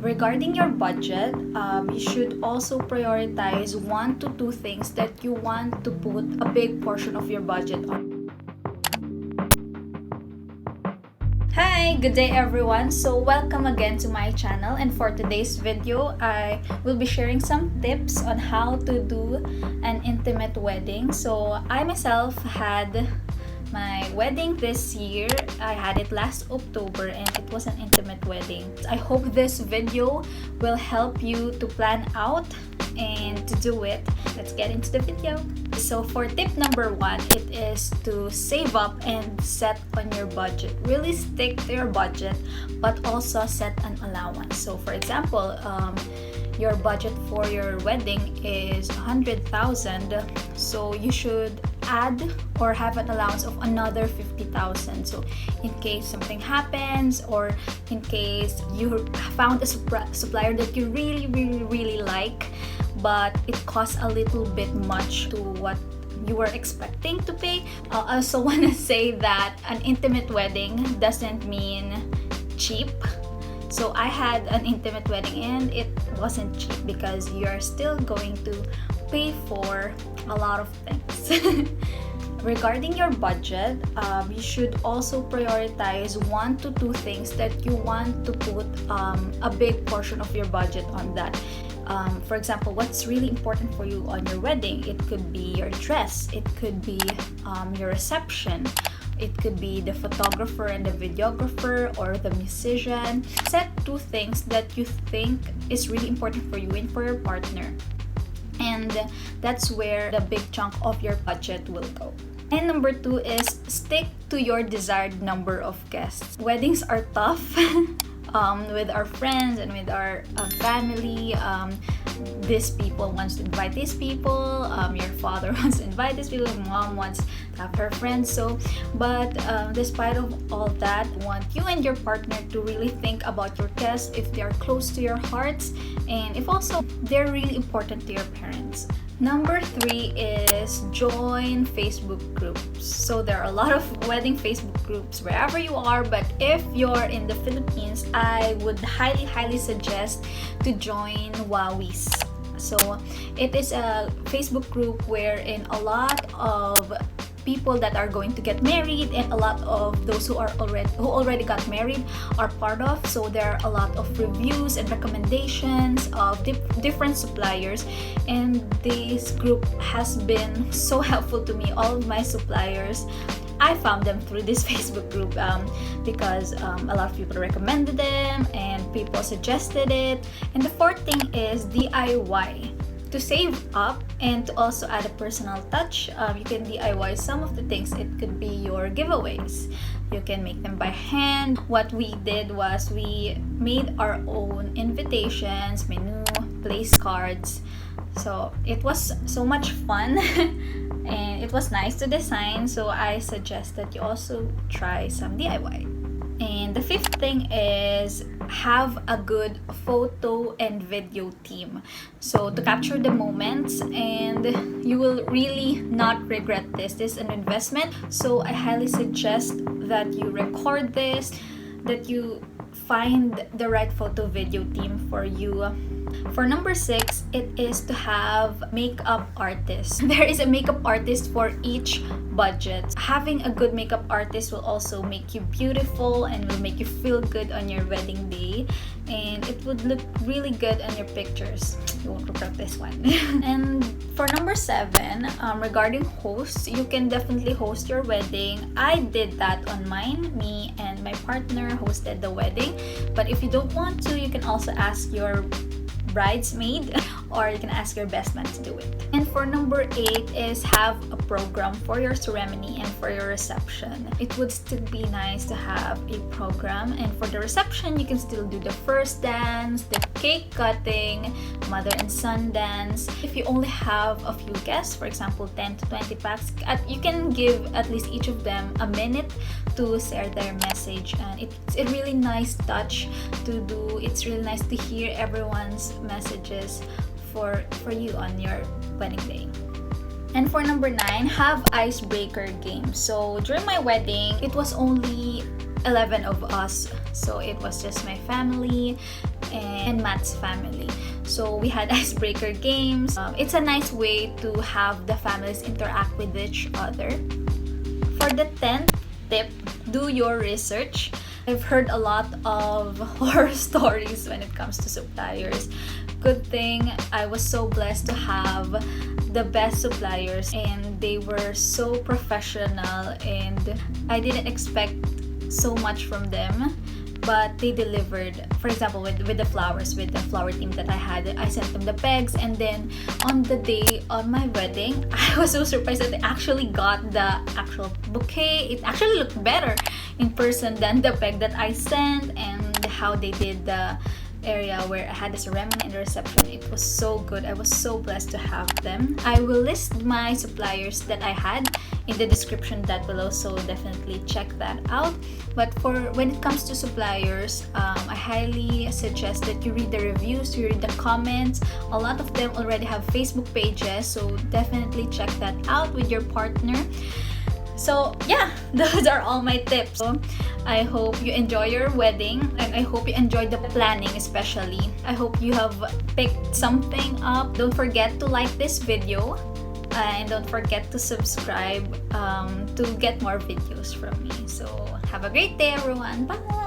Regarding your budget, you should also prioritize 1 to 2 things that you want to put a big portion of your budget on. Hi, good day everyone. So welcome again to my channel, and for today's video, I will be sharing some tips on how to do an intimate wedding. So I myself had my wedding this year. I had it last October and it was an intimate wedding. I hope this video will help you to plan out and to do it. Let's get into the video. So for tip number 1, it is to save up and set on your budget. Really stick to your budget, but also set an allowance. So for example, your budget for your wedding is 100,000, so you should add or have an allowance of another 50,000. So in case something happens, or in case you found a supplier that you really like, but it costs a little bit much to what you were expecting to pay. I also want to say that an intimate wedding doesn't mean cheap. So I had an intimate wedding and it wasn't cheap because you're still going to pay for a lot of things. Regarding your budget, you should also prioritize 1 to 2 things that you want to put a big portion of your budget on that. For example, what's really important for you on your wedding? It could be your dress, it could be your reception, it could be the photographer and the videographer, or the musician. Set 2 things that you think is really important for you and for your partner, and that's where the big chunk of your budget will go. And number 2 is stick to your desired number of guests. Weddings are tough. With our friends and with our family, these people wants to invite these people, your father wants to invite these people, mom wants to have her friends. So but despite of all that, I want you and your partner to really think about your guests, if they are close to your hearts, and if also they're really important to your parents. Number 3 is join Facebook groups. So there are a lot of wedding Facebook groups wherever you are, but if you're in the Philippines, I would highly suggest to join Wowis. So it is a Facebook group wherein a lot of people that are going to get married and a lot of those who already got married are part of. So there are a lot of reviews and recommendations of different suppliers, and this group has been so helpful to me. All of my suppliers, I found them through this Facebook group because a lot of people recommended them and people suggested it. And the 4th thing is DIY. To save up and to also add a personal touch, you can DIY some of the things. It could be your giveaways. You can make them by hand. What we did was we made our own invitations, menu, place cards. So it was so much fun and it was nice to design. So I suggest that you also try some DIY. And the 5th thing is have a good photo and video team. So to capture the moments, and you will really not regret this. This is an investment. So I highly suggest that you record this, that you find the right photo video team for you. For number 6, it is to have makeup artists. There is a makeup artist for each budget. Having a good makeup artist will also make you beautiful and will make you feel good on your wedding day, and it would look really good on your pictures. You won't regret this one. And for number 7, regarding hosts, you can definitely host your wedding. I did that on mine. Me and my partner hosted the wedding, but if you don't want to, you can also ask your bridesmaid, or you can ask your best man to do it. And for number 8 is have a program for your ceremony and for your reception. It would still be nice to have a program, and for the reception you can still do the first dance, the cake cutting, mother and son dance. If you only have a few guests, for example 10 to 20 packs, you can give at least each of them a minute to share their message, and it's a really nice touch to do. It's really nice to hear everyone's messages for you on your wedding day. And for number 9, have icebreaker games. So during my wedding, it was only 11 of us, so it was just my family, and Matt's family. So we had icebreaker games. It's a nice way to have the families interact with each other. For the 10th tip, do your research. I've heard a lot of horror stories when it comes to suppliers. Good thing I was so blessed to have the best suppliers, and they were so professional, and I didn't expect so much from them, but they delivered. For example, with the flowers, with the flower team that I had, I sent them the pegs, and then on the day of my wedding, I was so surprised that they actually got the actual bouquet. It actually looked better in person than the peg that I sent, and how they did the area where I had the ceremony and the reception. It was so good. I was so blessed to have them. I will list my suppliers that I had in the description down below, so definitely check that out. But for when it comes to suppliers, I highly suggest that you read the reviews, you read the comments. A lot of them already have Facebook pages, so definitely check that out with your partner. So yeah, those are all my tips. So I hope you enjoy your wedding, and I hope you enjoy the planning especially. I hope you have picked something up. Don't forget to like this video, and don't forget to subscribe to get more videos from me. So have a great day, everyone. Bye!